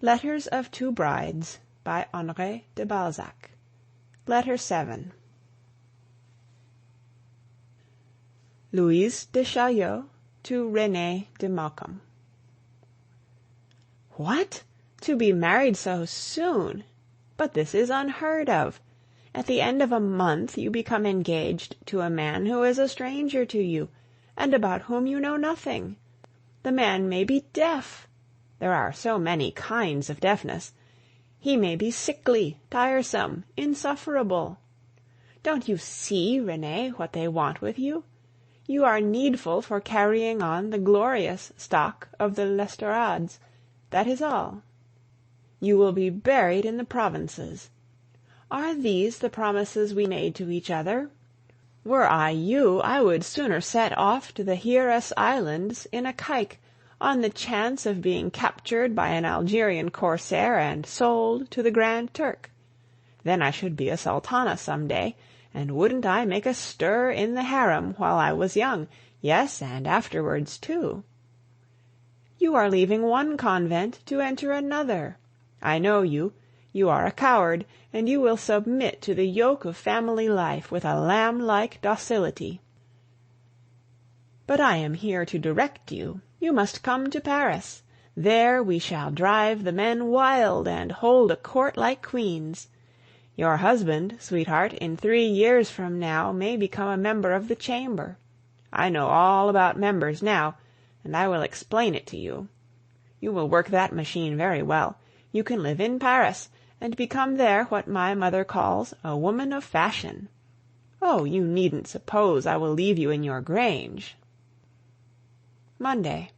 Letters of Two Brides, by Henri de Balzac. Letter 7. Louise de Chaulieu to Renée de Maucombe. What? To be married so soon! But this is unheard of. At the end of a month you become engaged to a man who is a stranger to you, and about whom you know nothing. The man may be deaf. There are so many kinds of deafness. He may be sickly, tiresome, insufferable. Don't you see, Renée, what they want with you? You are needful for carrying on the glorious stock of the l'Estorades. That is all. You will be buried in the provinces. Are these the promises we made to each other? Were I you, I would sooner set off to the Hieres Islands in a caique, on the chance of being captured by an Algerian corsair and sold to the Grand Turk. Then I should be a sultana some day, and wouldn't I make a stir in the harem while I was young, yes, and afterwards too. You are leaving one convent to enter another. I know you. You are a coward, and you will submit to the yoke of family life with a lamb-like docility. But I am here to direct you. You must come to Paris. There we shall drive the men wild and hold a court like queens. Your husband, sweetheart, in 3 years from now may become a member of the Chamber. I know all about members now, and I will explain it to you. You will work that machine very well. You can live in Paris, and become there what my mother calls a woman of fashion. Oh, you needn't suppose I will leave you in your grange. Monday.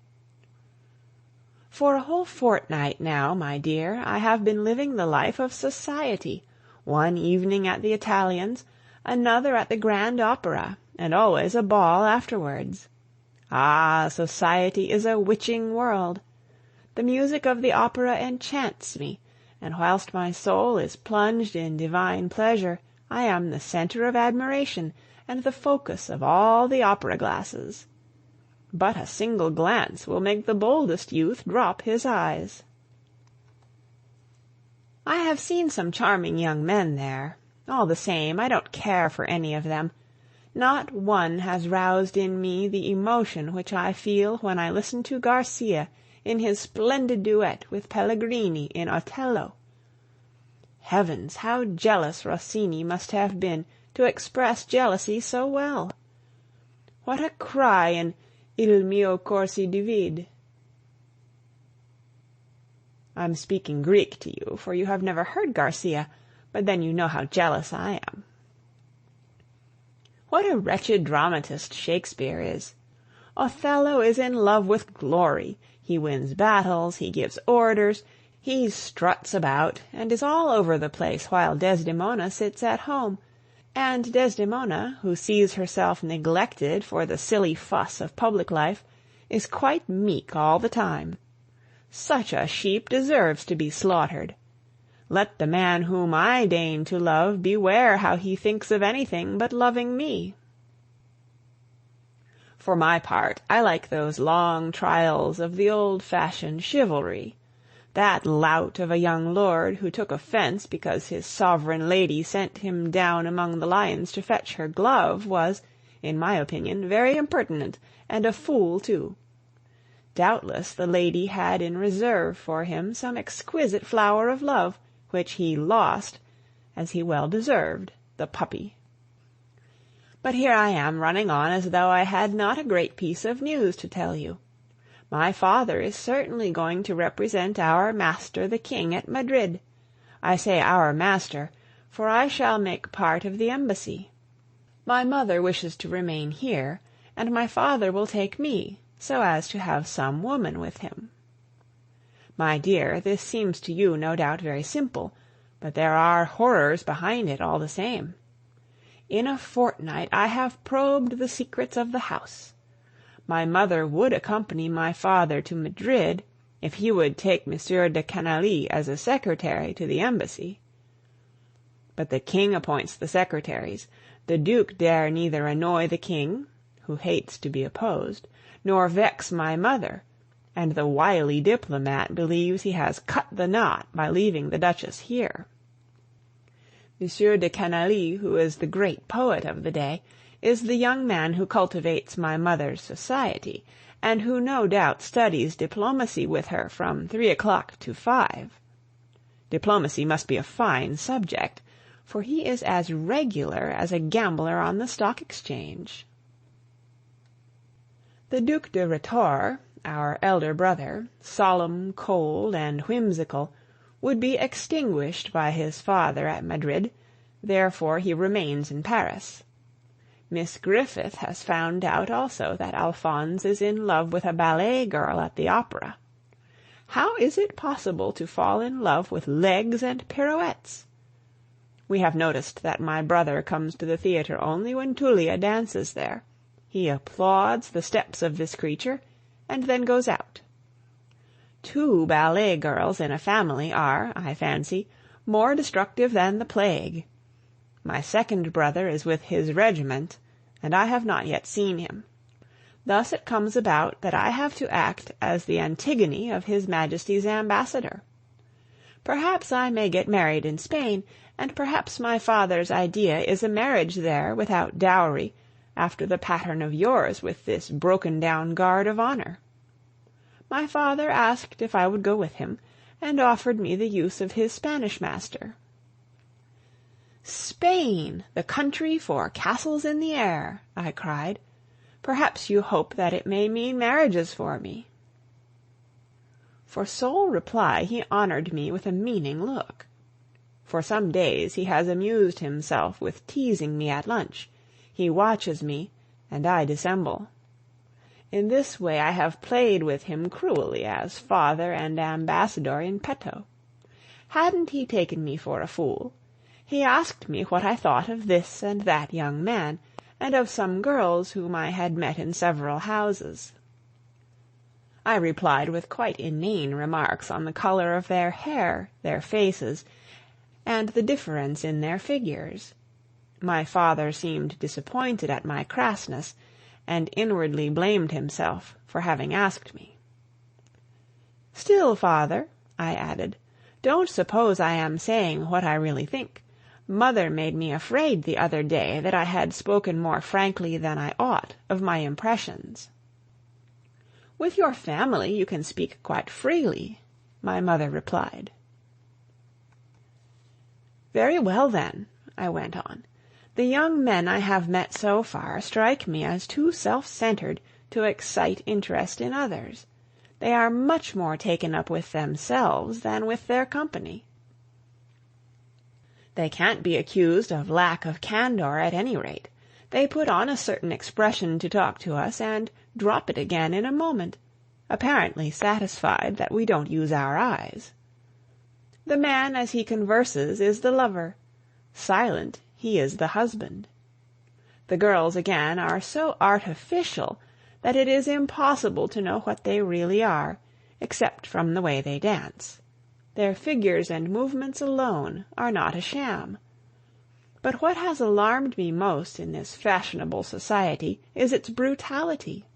For a whole fortnight now, my dear, I have been living the life of society, one evening at the Italians, another at the Grand Opera, and always a ball afterwards. Ah, society is a witching world. The music of the opera enchants me, and whilst my soul is plunged in divine pleasure, I am the centre of admiration and the focus of all the opera-glasses. But a single glance will make the boldest youth drop his eyes. I have seen some charming young men there. All the same, I don't care for any of them. Not one has roused in me the emotion which I feel when I listen to Garcia in his splendid duet with Pellegrini in Othello. Heavens, how jealous Rossini must have been to express jealousy so well! What a cry in Il mio cor si divide. I'm speaking Greek to you, for you have never heard Garcia, but then you know how jealous I am. What a wretched dramatist Shakespeare is! Othello is in love with glory. He wins battles, he gives orders, he struts about, and is all over the place while Desdemona sits at home, and Desdemona, who sees herself neglected for the silly fuss of public life, is quite meek all the time. Such a sheep deserves to be slaughtered. Let the man whom I deign to love beware how he thinks of anything but loving me. For my part, I like those long trials of the old-fashioned chivalry. That lout of a young lord who took offence because his sovereign lady sent him down among the lions to fetch her glove was, in my opinion, very impertinent, and a fool too. Doubtless the lady had in reserve for him some exquisite flower of love, which he lost, as he well deserved, the puppy. But here I am running on as though I had not a great piece of news to tell you. My father is certainly going to represent our master the king at Madrid. I say our master, for I shall make part of the embassy. My mother wishes to remain here, and my father will take me, so as to have some woman with him. My dear, this seems to you no doubt very simple, but there are horrors behind it all the same. In a fortnight I have probed the secrets of the house. My mother would accompany my father to Madrid if he would take Monsieur de Canalis as a secretary to the embassy. But the king appoints the secretaries. The Duke dare neither annoy the king, who hates to be opposed, nor vex my mother, and the wily diplomat believes he has cut the knot by leaving the Duchess here. Monsieur de Canalis, who is the great poet of the day, is the young man who cultivates my mother's society, and who no doubt studies diplomacy with her from 3 o'clock to 5. Diplomacy must be a fine subject, for he is as regular as a gambler on the Stock Exchange. The Duc de Rhetore, our elder brother, solemn, cold, and whimsical, would be extinguished by his father at Madrid, therefore he remains in Paris. Miss Griffith has found out also that Alphonse is in love with a ballet girl at the opera. How is it possible to fall in love with legs and pirouettes? We have noticed that my brother comes to the theatre only when Tullia dances there. He applauds the steps of this creature, and then goes out. 2 ballet girls in a family are, I fancy, more destructive than the plague. My second brother is with his regiment, and I have not yet seen him. Thus it comes about that I have to act as the Antigone of His Majesty's ambassador. Perhaps I may get married in Spain, and perhaps my father's idea is a marriage there without dowry, after the pattern of yours with this broken-down guard of honor. My father asked if I would go with him, and offered me the use of his Spanish master. "Spain, the country for castles in the air!" I cried. "Perhaps you hope that it may mean marriages for me." For sole reply he honored me with a meaning look. For some days he has amused himself with teasing me at lunch. He watches me, and I dissemble. In this way I have played with him cruelly as father and ambassador in petto. Hadn't he taken me for a fool? He asked me what I thought of this and that young man, and of some girls whom I had met in several houses. I replied with quite inane remarks on the color of their hair, their faces, and the difference in their figures. My father seemed disappointed at my crassness, and inwardly blamed himself for having asked me. "Still, father," I added, "don't suppose I am saying what I really think. Mother made me afraid the other day that I had spoken more frankly than I ought of my impressions." "With your family you can speak quite freely," my mother replied. "Very well, then," I went on. "The young men I have met so far strike me as too self-centered to excite interest in others. They are much more taken up with themselves than with their company. They can't be accused of lack of candor at any rate. They put on a certain expression to talk to us, and drop it again in a moment, apparently satisfied that we don't use our eyes. The man as he converses is the lover. Silent, he is the husband. The girls, again, are so artificial that it is impossible to know what they really are, except from the way they dance. Their figures and movements alone are not a sham. But what has alarmed me most in this fashionable society is its brutality.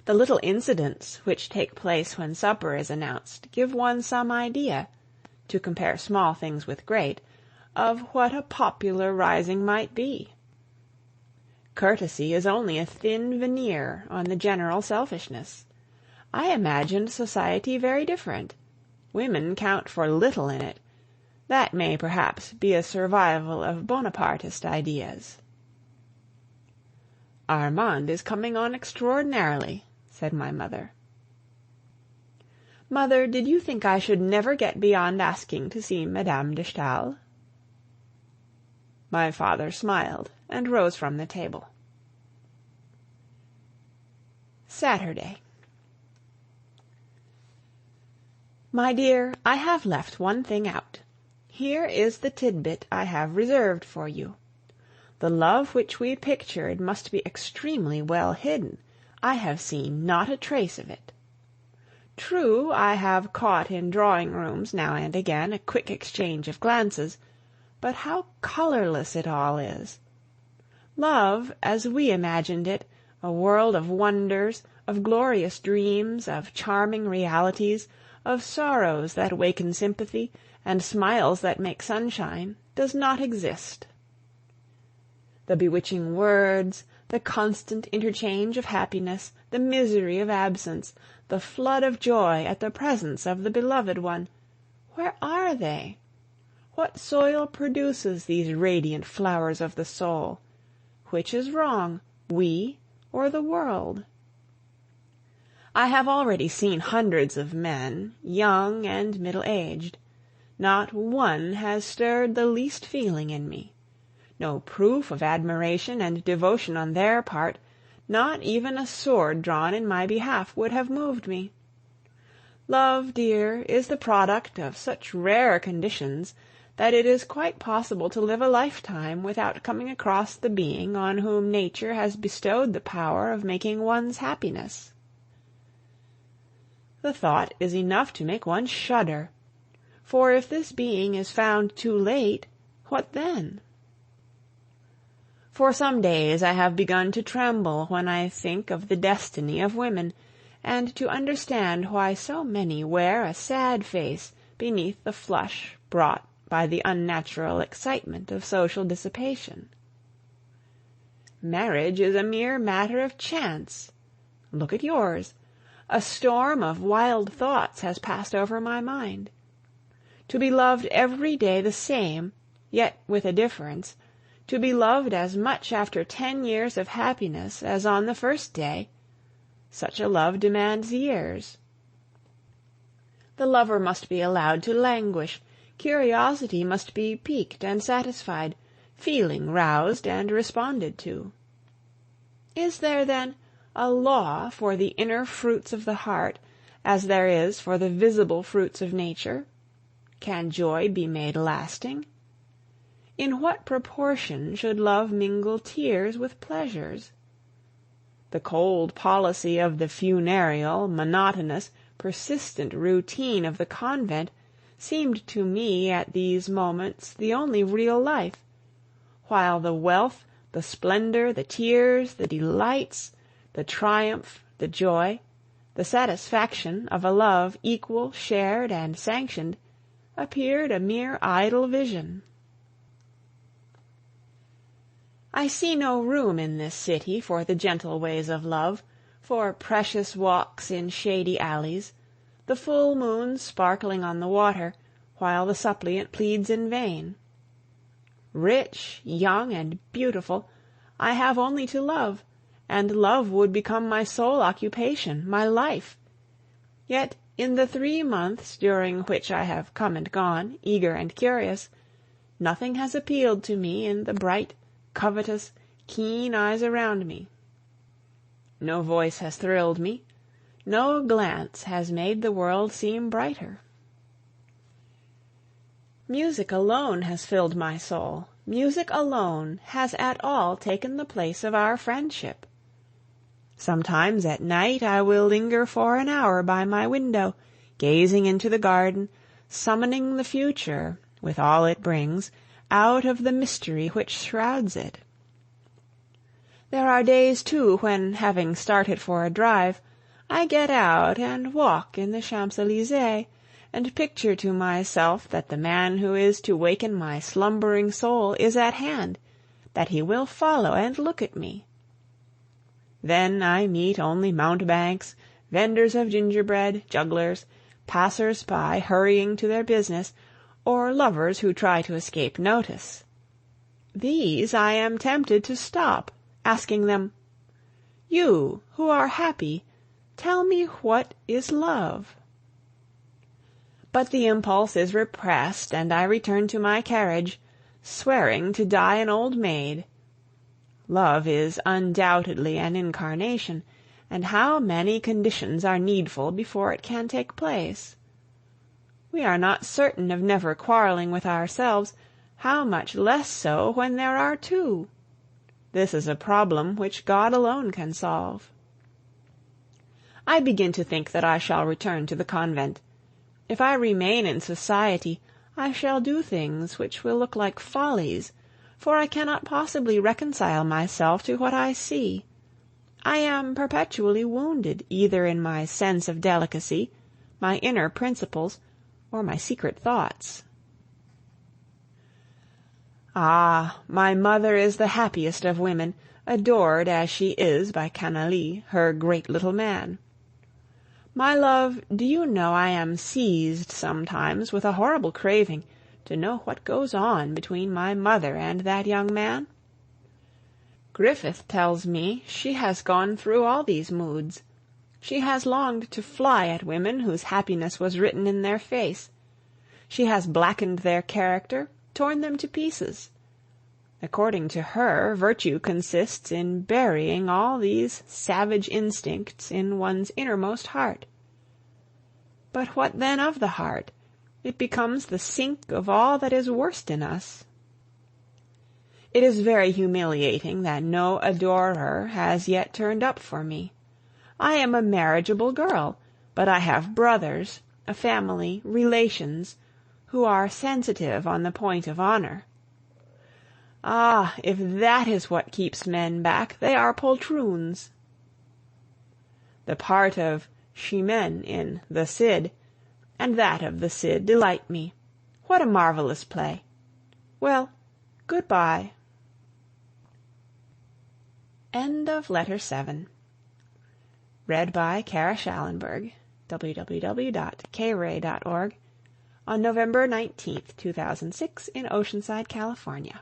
The little incidents which take place when supper is announced give one some idea, to compare small things with great, of what a popular rising might be. Courtesy is only a thin veneer on the general selfishness. I imagined society very different. Women count for little in it. That may perhaps be a survival of Bonapartist ideas. "Armand is coming on extraordinarily," said my mother. "Mother, did you think I should never get beyond asking to see Madame de Stael?" My father smiled and rose from the table. Saturday. My dear, I have left one thing out. Here is the tidbit I have reserved for you. The love which we pictured must be extremely well hidden. I have seen not a trace of it. True, I have caught in drawing-rooms now and again a quick exchange of glances, but how colourless it all is! Love, as we imagined it, a world of wonders, of glorious dreams, of charming realities, of sorrows that waken sympathy, and smiles that make sunshine, does not exist. The bewitching words, the constant interchange of happiness, the misery of absence, the flood of joy at the presence of the beloved one, where are they? What soil produces these radiant flowers of the soul? Which is wrong, we or the world? I have already seen hundreds of men, young and middle-aged. Not one has stirred the least feeling in me. No proof of admiration and devotion on their part, not even a sword drawn in my behalf, would have moved me. Love, dear, is the product of such rare conditions that it is quite possible to live a lifetime without coming across the being on whom nature has bestowed the power of making one's happiness. The thought is enough to make one shudder, for if this being is found too late, what then? For some days I have begun to tremble when I think of the destiny of women, and to understand why so many wear a sad face beneath the flush brought by the unnatural excitement of social dissipation. Marriage is a mere matter of chance. Look at yours. A storm of wild thoughts has passed over my mind. To be loved every day the same, yet with a difference, to be loved as much after 10 years of happiness as on the first day, such a love demands years. The lover must be allowed to languish, curiosity must be piqued and satisfied, feeling roused and responded to. Is there, then, a law for the inner fruits of the heart, as there is for the visible fruits of nature? Can joy be made lasting? In what proportion should love mingle tears with pleasures? The cold policy of the funereal, monotonous, persistent routine of the convent seemed to me at these moments the only real life, while the wealth, the splendor, the tears, the delights, the triumph, the joy, the satisfaction of a love equal, shared, and sanctioned, appeared a mere idle vision. I see no room in this city for the gentle ways of love, for precious walks in shady alleys, the full moon sparkling on the water, while the suppliant pleads in vain. Rich, young, and beautiful, I have only to love, and love would become my sole occupation, my life. Yet in the 3 months during which I have come and gone, eager and curious, nothing has appealed to me in the bright, covetous, keen eyes around me. No voice has thrilled me, no glance has made the world seem brighter. Music alone has filled my soul. Music alone has at all taken the place of our friendship. Sometimes at night I will linger for an hour by my window, gazing into the garden, summoning the future, with all it brings, out of the mystery which shrouds it. There are days, too, when, having started for a drive, I get out and walk in the Champs-Élysées, and picture to myself that the man who is to waken my slumbering soul is at hand, that he will follow and look at me. Then I meet only mountebanks, vendors of gingerbread, jugglers, passers-by hurrying to their business, or lovers who try to escape notice. These I am tempted to stop, asking them, "You, who are happy, tell me what is love?" But the impulse is repressed, and I return to my carriage, swearing to die an old maid. Love is undoubtedly an incarnation, and how many conditions are needful before it can take place? We are not certain of never quarreling with ourselves, how much less so when there are two? This is a problem which God alone can solve. I begin to think that I shall return to the convent. If I remain in society, I shall do things which will look like follies, for I cannot possibly reconcile myself to what I see. I am perpetually wounded either in my sense of delicacy, my inner principles, or my secret thoughts. Ah, my mother is the happiest of women, adored as she is by Canalis, her great little man. My love, do you know I am seized sometimes with a horrible craving to know what goes on between my mother and that young man? Griffith tells me she has gone through all these moods. She has longed to fly at women whose happiness was written in their face. She has blackened their character, torn them to pieces. According to her, virtue consists in burying all these savage instincts in one's innermost heart. But what then of the heart? It becomes the sink of all that is worst in us. It is very humiliating that no adorer has yet turned up for me. I am a marriageable girl, but I have brothers, a family, relations, who are sensitive on the point of honor. Ah, if that is what keeps men back, they are poltroons. The part of Chimène in The Cid, and that of the Cid delight me. What a marvellous play! Well, good-bye. End of Letter 7. Read by Kara Schallenberg, www.kray.org, on November 19th, 2006, in Oceanside, California.